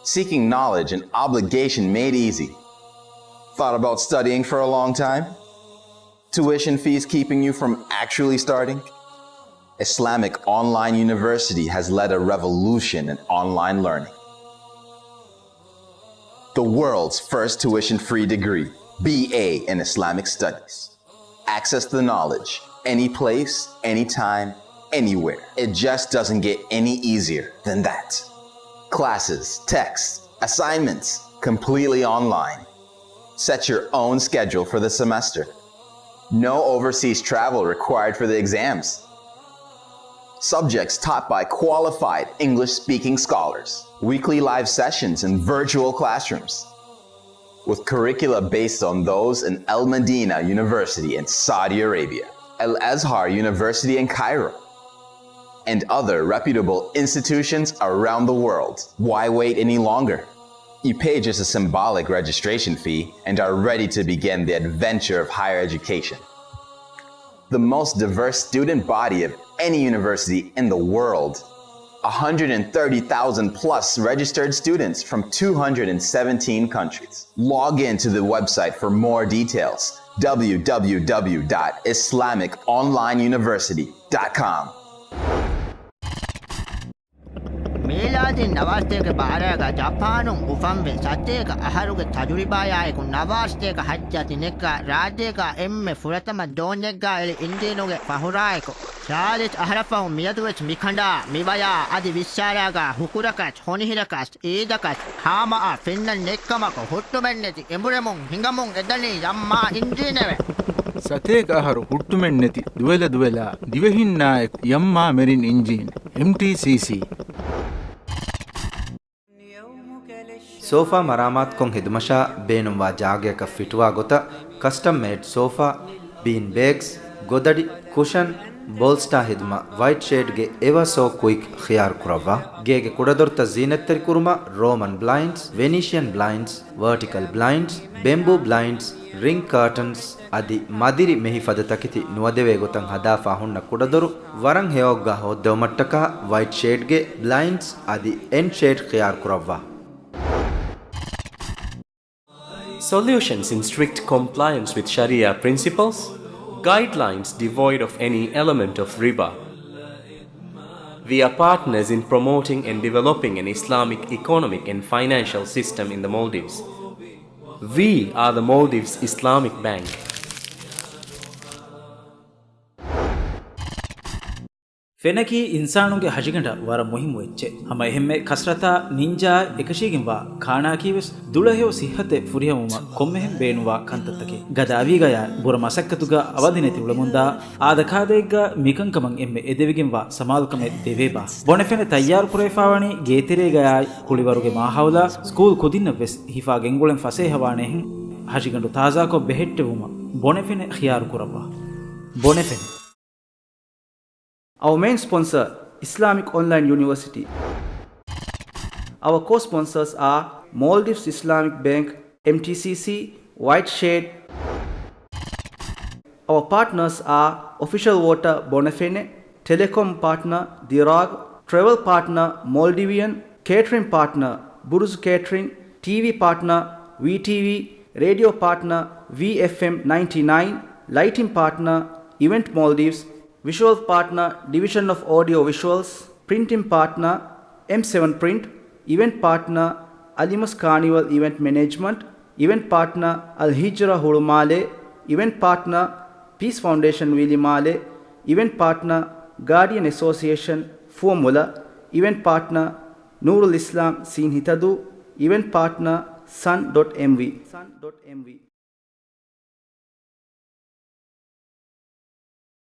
Seeking knowledge and obligation made easy. Thought about studying for a long time? Tuition fees keeping you from actually starting? Islamic Online University has led a revolution in online learning. The world's first tuition-free degree, BA in Islamic Studies. Access the knowledge, any place, anytime, anywhere. It just doesn't get any easier than that. Classes, texts, assignments, completely online. Set your own schedule for the semester. No overseas travel required for the exams. Subjects taught by qualified English-speaking scholars. Weekly live sessions and virtual classrooms. With curricula based on those in Al Medina University in Saudi Arabia, Al Azhar University in Cairo, and other reputable institutions around the world. Why wait any longer? You pay just a symbolic registration fee and are ready to begin the adventure of higher education. The most diverse student body of any university in the world. 130,000 plus registered students from 217 countries. Log in to the website for more details. www.islamiconlineuniversity.com. මේලාදී නවාස්තේක බාරයක ජපානුන් උපම්බෙ සත්‍යයක අහරුග තජුරිබායායකු නවාස්තේක හච්චතිනෙක්ක රාජ්‍යයක එම්මෙ ෆුරතම දෝන්යෙක්ගා එලි ඉන්දීනුගේ පහුරායකු ශාලිත් අහරපහු මියදුවෙච් මිකණ්ඩා මිවයා අධි විශ්චාරයාග හුකුරකච් හොනිහිරකච් ඊදකච් හාමා ෆින්නන් නෙක්කමක හුට්ටුමෙන්නේති එඹුරෙමුන් හිඟමුන් එදනී යම්මා ඉන්දීනෙවෙ සතේක අහරු හුට්ටුමෙන්නේති දුවෙලා දිවෙහින්නායක යම්මා මෙරින් engine MTCC sofa maramat kon hidumasha beenumwa jaageka fitwa gota custom made sofa bean bags godadi cushion bolster hiduma white shade ge ever so quick khiyar kurawa gege kudadorta zineteri kuruma roman blinds venetian blinds vertical blinds bamboo blinds ring curtains adi madiri mehi fadatakiti nuwadeve gotan hadafa hunna kudadoru waran heyogga hoddomattaka white shade ge blinds adi end shade khiyar kurawa Solutions in strict compliance with Sharia principles, guidelines devoid of any element of riba. We are partners in promoting and developing an Islamic economic and financial system in the Maldives. We are the Maldives Islamic Bank. ಫೆನಕಿ ಇನ್ಸಾನುಗೆ ಹಜಿಗಂಡ ವರ ಮುಹಿಮು ಎಚ್ಚೆ ಹಮ ಎಹೆಮ್ಮೆ ಕಸ್ರತಾ ninja ಎಕಶಿಗಿಂವಾ ಖಾಣಾಕಿವೆಸ್ ದುಳಹೆವ ಸಿಹತೆ ಫುರಿಯಮುಮ ಕೊಮ್ಮೆಹೆಂ ಬೇನುವಾ ಕಂತತ್ತಕೆ ಗದಾವಿಗಯ ಬುರ ಮಸಕ್ಕತುಗ ಅವದಿನೆತಿ ಉಳಮುಂದ ಆದಕಾದೆಗ್ಗ ಮಿಕಂಕಮಂ ಎಮ್ಮೆ ಎದೆವಿಗಿಂವಾ ಸಮಾಲ್ಕಮೆ ದೇವೇಬಾ ಬೊಣೆಫೆನೆ ತಯ್ಯಾರು ಕುರೇಫಾವಣಿ ಗೇತಿರೆಗಯ ಕುಳಿವರುಗೆ ಮಾಹೌಲ school ಕುದಿನ್ನವೆಸ್ ಹಿಫಾ ಗೆಂಗುಳೆಂ ಫಸೆ ಹವಾಣೆ ಹಜಿಗಂಡು ತಾಜಾಕೊ ಬೆහෙಟ್ಟೆವುಮ ಬೊಣೆಫೆನೆ ಖಿಯಾರು ಕುರವಾ ಬೊಣೆಫೆನೆ. Our main sponsor, Islamic Online University. Our co-sponsors are Maldives Islamic Bank, MTCC, White Shade. Our partners are Official Water Bonafene, Telecom Partner Dirag, Travel Partner Maldivian, Catering Partner Buruz Catering, TV Partner VTV, Radio Partner VFM 99, Lighting Partner Event Maldives, Visual Partner Division of Audio Visuals, Printing Partner M7 Print, Event Partner Alimus Carnival Event Management, Event Partner Al Hijra Hulumale, Event Partner Peace Foundation Wilimale, Event Partner Guardian Association Formula, Event Partner Nurul Islam Seen Hitadu, Event Partner Sun.mv.